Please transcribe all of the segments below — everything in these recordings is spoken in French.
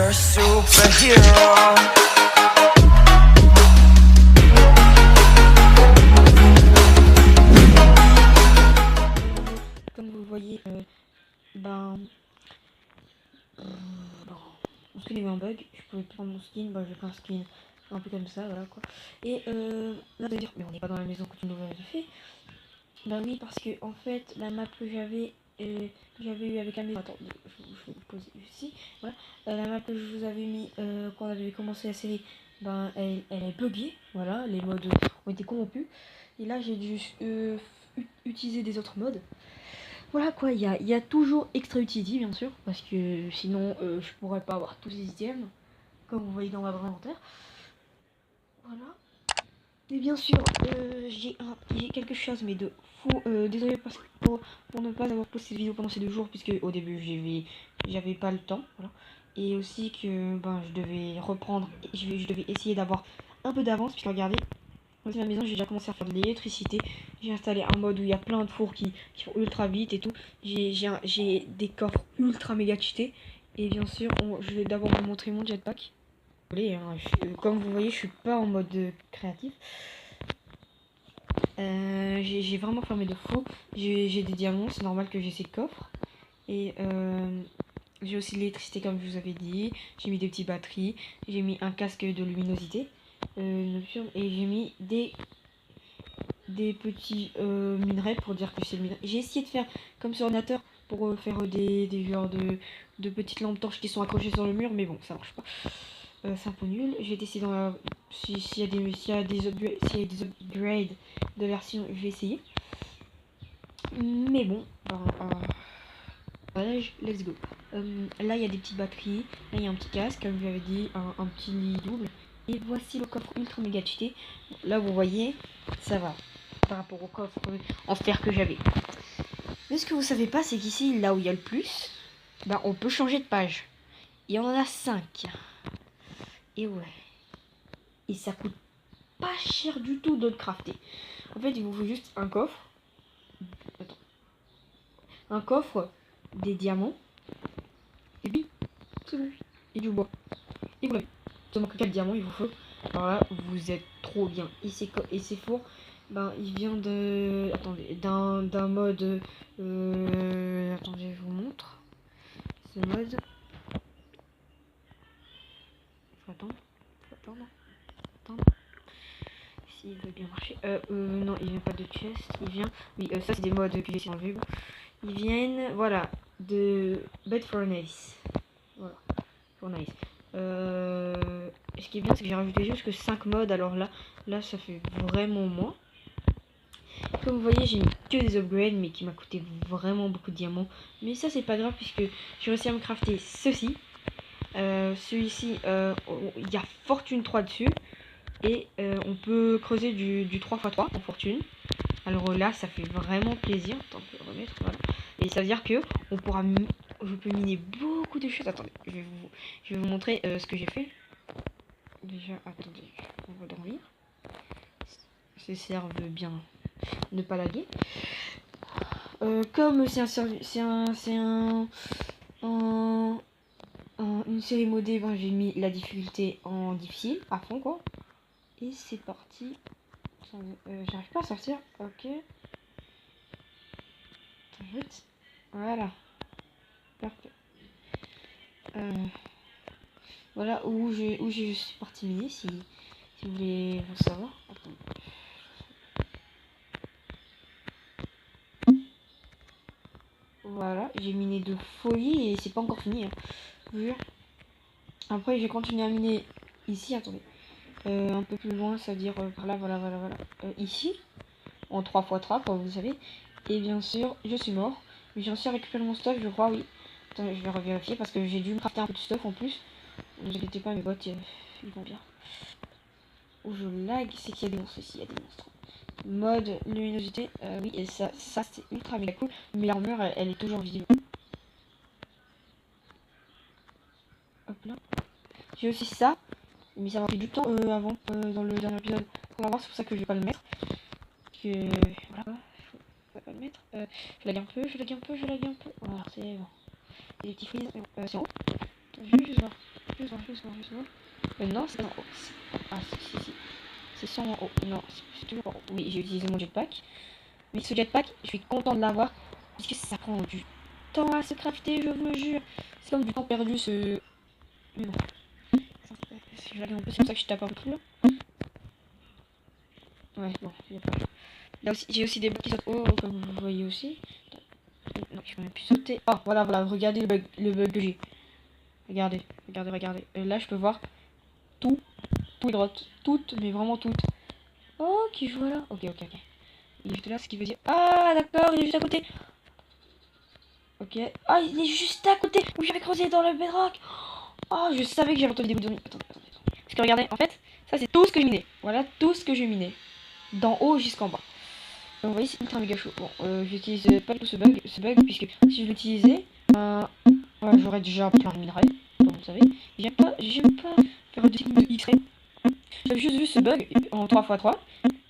a superhero. Comme vous le voyez, bon, mon skin a eu un bug, je pouvais prendre mon skin, j'ai pris un skin un peu comme ça, voilà quoi. Et là vous allez dire, mais on n'est pas dans la maison que tu nous avais fait. Bah oui, parce que en fait, la map que j'avais eu avec la maison, attends, je vais vous poser ici, voilà, la map que je vous avais mis quand on avait commencé la série, elle est buggée, voilà, les modes ont été corrompus. Et là j'ai dû utiliser des autres modes. Voilà quoi, il y a toujours Extra Utility bien sûr, parce que sinon je pourrais pas avoir tous les items, comme vous voyez dans ma barre d'inventaire. Voilà. Et bien sûr, j'ai quelque chose, mais de fou. Désolé pour ne pas avoir posté cette vidéo pendant ces 2 jours, puisque au début j'avais pas le temps. Voilà. Et aussi que je devais reprendre, je devais essayer d'avoir un peu d'avance, puisque regardez, dans ma maison j'ai déjà commencé à faire de l'électricité. J'ai installé un mode où il y a plein de fours qui font ultra vite et tout. J'ai des coffres ultra méga cheatés. Et bien sûr, je vais d'abord vous montrer mon jetpack. Comme vous voyez, je suis pas en mode créatif. J'ai vraiment fermé de fou. J'ai des diamants, c'est normal que j'ai ces coffres. Et j'ai aussi de l'électricité comme je vous avais dit. J'ai mis des petites batteries. J'ai mis un casque de luminosité nocturne. Et j'ai mis des petits minerais pour dire que c'est le minerai. J'ai essayé de faire comme sur ordinateur pour faire des genres de petites lampes torches qui sont accrochées sur le mur. Mais bon, ça marche pas. C'est un peu nul. J'ai essayé dans la... S'il y a des upgrades de version, je vais essayer. Mais bon, let's go. Là, il y a des petites batteries. Là, il y a un petit casque, comme je vous avais dit, un petit lit double. Et voici le coffre ultra méga cheaté. Là, vous voyez, ça va par rapport au coffre en fer que j'avais. Mais ce que vous savez pas, c'est qu'ici, là où il y a le plus, on peut changer de page. Et on en a 5. Et ouais. Et ça coûte pas cher du tout de le crafter. En fait, il vous faut juste un coffre. Attends. Un coffre, des diamants. Et puis, c'est bon. Et du bois. Et voilà. Ça manque 4 diamants, il vous faut. Alors là, vous êtes trop bien. Et c'est four. Il vient de... Attendez, d'un mode... Attendez, je vous montre. Ce mode... Faut attendre. S'il veut bien marcher. Non, il vient pas de chest. Il vient... Oui, ça c'est des modes que j'ai essayé d'enlever. Ils viennent, voilà, de Bed Furnace. Voilà, Furnace. Ce qui est bien, c'est que j'ai rajouté juste que 5 modes. Alors là, ça fait vraiment moins. Comme vous voyez, j'ai mis que des upgrades, mais qui m'a coûté vraiment beaucoup de diamants. Mais ça, c'est pas grave, puisque j'ai réussi à me crafter ceci. Celui-ci, il y a Fortune 3 dessus. Et on peut creuser du 3x3 en fortune. Alors là, ça fait vraiment plaisir. Attends, on peut remettre, voilà. Et ça veut dire que on pourra je peux miner beaucoup de choses. Attendez, je vais vous montrer ce que j'ai fait. Déjà, attendez, on va dormir. Ce serve bien ne pas laguer. Comme une série modée, j'ai mis la difficulté en difficile à fond quoi. Et c'est parti. J'arrive pas à sortir. Ok. Vite. Voilà. Parfait. Voilà où je suis parti miner si vous voulez vous savoir. Attends. Voilà, j'ai miné de folie et c'est pas encore fini. Hein. Je vous jure. Après j'ai continué à miner ici, attendez. Un peu plus loin, ça veut dire par là, voilà. Ici, en 3x3, comme vous savez. Et bien sûr, je suis mort. Mais j'ai réussi à récupérer mon stuff, je crois, oui. Attendez, je vais revérifier parce que j'ai dû me crafter un peu de stuff en plus. Ne vous inquiétez pas, mes bots, ils vont bien. Où je lag, c'est qu'il y a des monstres ici, il y a des monstres. Mode luminosité, oui, et ça c'est ultra méga cool. Mais l'armure, elle est toujours visible. Hop là. J'ai aussi ça, mais ça m'a pris du temps avant, dans le dernier épisode. Pour l'avoir, c'est pour ça que je vais pas le mettre. Voilà, je vais pas le mettre. Je lag un peu. Voilà, c'est bon. Des petits freeze, c'est en haut. Je vais juste voir. Juste voir. Non, c'est en haut. Ah, si. C'est sûrement en haut. Non, c'est toujours en haut. Oui, j'ai utilisé mon jetpack. Mais ce jetpack, je suis content de l'avoir. Puisque ça prend du temps à se crafter, je vous le jure. C'est comme du temps perdu, ce... Mais bon. Je vais un peu, c'est pour ça que je tape un peu plus là. Ouais, bon, il y a pas. Là aussi, j'ai aussi des bugs qui sautent haut, comme vous voyez aussi. Non, je peux même plus sauter. Oh, voilà, regardez le bug que j'ai. Regardez. Là, je peux voir tout les grottes. Toutes, mais vraiment toutes. Oh, qui joue là. Ok. Il est juste là, ce qui veut dire... Ah, d'accord, il est juste à côté. Ok. Ah, il est juste à côté où j'avais creusé dans le bedrock. Oh, je savais que j'avais entendu des bruits de zombies. Attendez. Parce que regardez, en fait, ça c'est tout ce que j'ai miné. Voilà tout ce que j'ai miné. D'en haut jusqu'en bas. Donc, vous voyez, c'est ultra méga chaud. Bon, j'utilise pas du tout ce bug, puisque si je l'utilisais, ouais, j'aurais déjà plein de minerais, comme vous savez. J'aime pas faire des techniques de X-ray. J'avais juste vu ce bug en 3x3.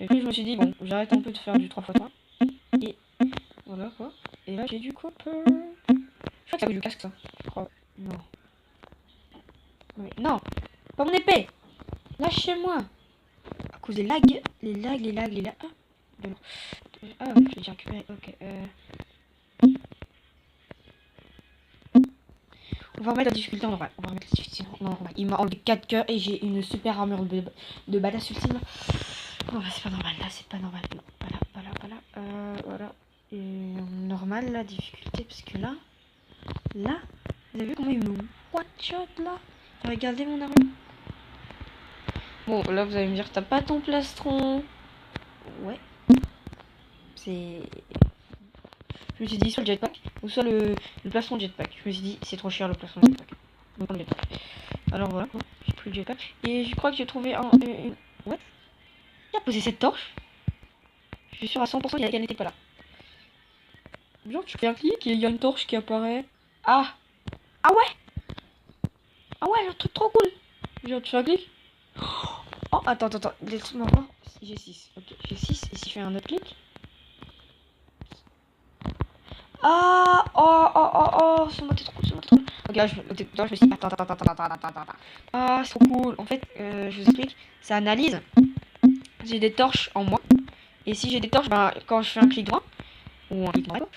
Et puis je me suis dit, bon, j'arrête un peu de faire du 3x3. Et voilà quoi. Et là j'ai du copper. Je crois que ça veut du casque ça. Je crois. Non. Oui. Non. Pas mon épée. Lâchez-moi. À cause des lags. Les lags. Ah, je vais récupérer. Ok. On va remettre la difficulté en normal. Il m'a enlevé 4 cœurs et j'ai une super armure de badass ultime. Oh, c'est pas normal, là, c'est pas normal. Non, voilà. Et normal, la difficulté, parce que là, vous avez vu comment il me one shot là? Regardez mon armure. Bon, là, vous allez me dire, t'as pas ton plastron. Ouais. C'est... Je me suis dit, soit le jetpack, ou soit le plastron de jetpack. Je me suis dit, c'est trop cher le plastron de jetpack. Donc, le jetpack. Alors voilà, j'ai pris le jetpack. Et je crois que j'ai trouvé Ouais. Qui a posé cette torche? Je suis sûr à 100% qu'elle n'était pas là. Genre, tu fais un clic et il y a une torche qui apparaît. Ah! Ah ouais, un truc trop cool! Genre, tu fais un clic. Oh, attends, laisse-moi voir. J'ai 6. Ok, j'ai 6. Et si je fais un autre clic. Ah! Oh, c'est moi, t'es trop cool. Ok, là, je me suis dit. Attends. Ah, c'est trop cool. En fait, je vous explique. Ça analyse. J'ai des torches en moi. Et si j'ai des torches, ben, quand je fais un clic droit, ou un clic droit,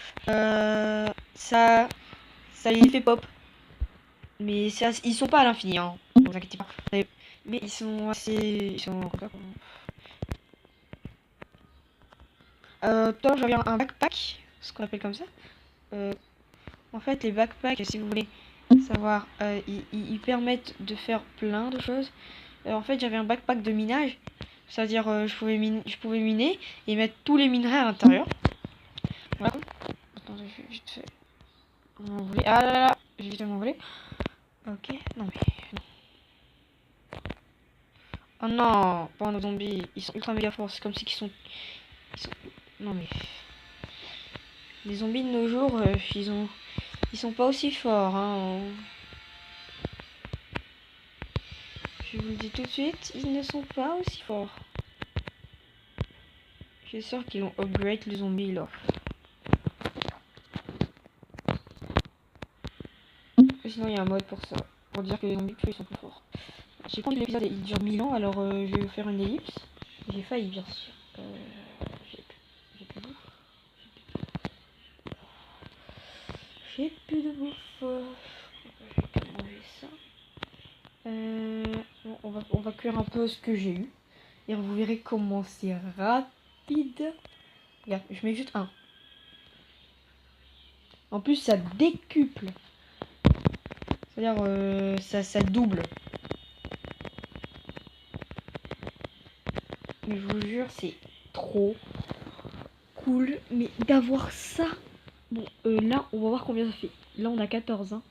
ça les fait pop. Mais ça, ils sont pas à l'infini, hein. Ne vous inquiétez pas. Mais ils sont assez... Ils sont... Tout à l'heure, j'avais un backpack, ce qu'on appelle comme ça. En fait, les backpacks, si vous voulez savoir, ils permettent de faire plein de choses. En fait, j'avais un backpack de minage. C'est-à-dire, je pouvais miner et mettre tous les minerais à l'intérieur. Voilà. Attendez, je vais vite fait m'envoler. Ah là, j'ai vite fait m'envoler. Ok, non mais... Oh non, pas nos zombies, ils sont ultra méga forts, c'est comme si ils sont... Non mais... Les zombies de nos jours, ils sont pas aussi forts, hein. Je vous le dis tout de suite, ils ne sont pas aussi forts. J'ai sûr qu'ils vont upgrade le zombie là. Sinon il y a un mode pour ça, pour dire que les zombies plus ils sont plus forts. J'ai compris l'épisode, il dure 1000 ans, alors je vais vous faire une ellipse. J'ai failli bien sûr. J'ai plus de bouffe. J'ai plus de bouffe. Je vais pas manger ça. Bon, on va cuire un peu ce que j'ai eu. Et vous verrez comment c'est rapide. Regarde, je mets juste un. En plus, ça décuple. C'est-à-dire, ça double. Mais je vous jure, c'est trop cool. Mais d'avoir ça. Bon, là, on va voir combien ça fait. Là, on a 14, hein.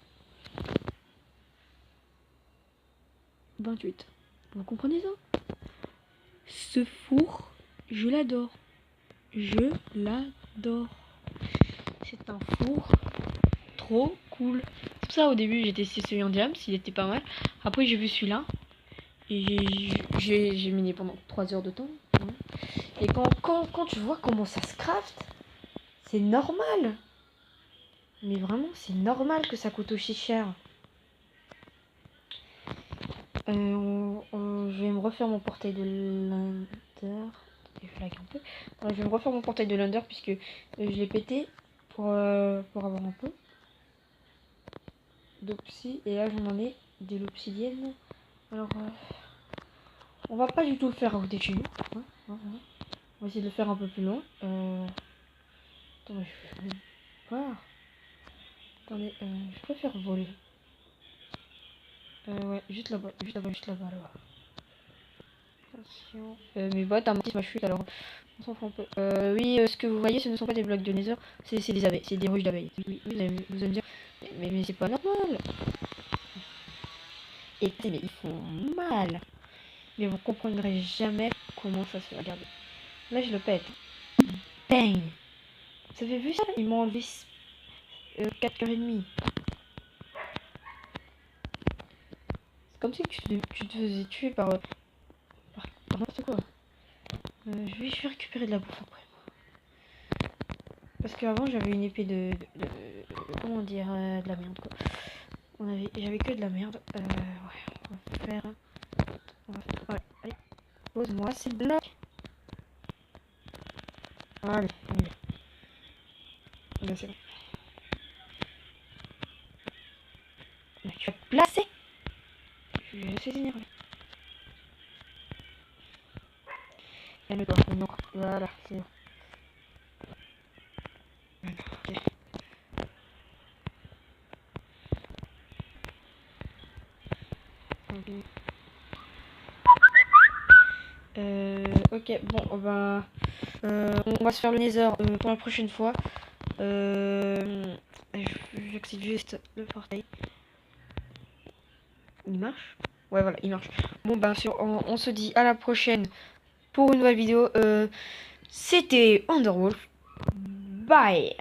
28. Vous comprenez ça? Ce four, je l'adore. Je l'adore. C'est un four trop cool. C'est pour ça, au début, j'ai testé celui en diamant, s'il était pas mal. Après, j'ai vu celui-là. Et j'ai miné pendant 3 heures de temps. Hein. Et quand tu vois comment ça se craft, c'est normal. Mais vraiment, c'est normal que ça coûte aussi cher. Je vais me refaire mon portail de l'Under. Je lag un peu. Alors, je vais me refaire mon portail de l'Under puisque je l'ai pété pour avoir un peu d'obsi. Et là, j'en ai de l'obsidienne. Alors, on va pas du tout le faire à côté de chez nous. Ouais, ouais. On va essayer de le faire un peu plus loin. Attends, je vais voir. Attendez, je préfère voler. Ouais, juste là-bas, là-bas. Attention. Mes bottes, un petit ma chute, alors on s'en fout un peu. Oui, ce que vous voyez, ce ne sont pas des blocs de nether, c'est des abeilles, c'est des ruches d'abeilles. Oui, vous allez me dire, mais c'est pas normal. Et mais ils font mal. Mais vous comprendrez jamais comment ça se fait. Regardez. Là, je le pète. Bang! Vous avez vu ça? Ils m'ont enlevé 4h30. C'est comme si tu te faisais tuer par n'importe quoi. Je vais récupérer de la bouffe après. Parce qu'avant j'avais une épée comment dire, de la merde quoi. J'avais que de la merde. Ouais, on va faire. Ouais, allez, pose-moi ces blocs. Allez, allez. Là c'est bon. Là, tu vas te placer. Je suis énervé. Calme-toi, non. Voilà, c'est bon. Ok. Ok, bon, ben, on va se faire le nether pour la prochaine fois. J'active juste le portail. Il marche? Ouais, voilà, il marche. Bon, ben, on se dit à la prochaine pour une nouvelle vidéo. C'était Underwolf. Bye!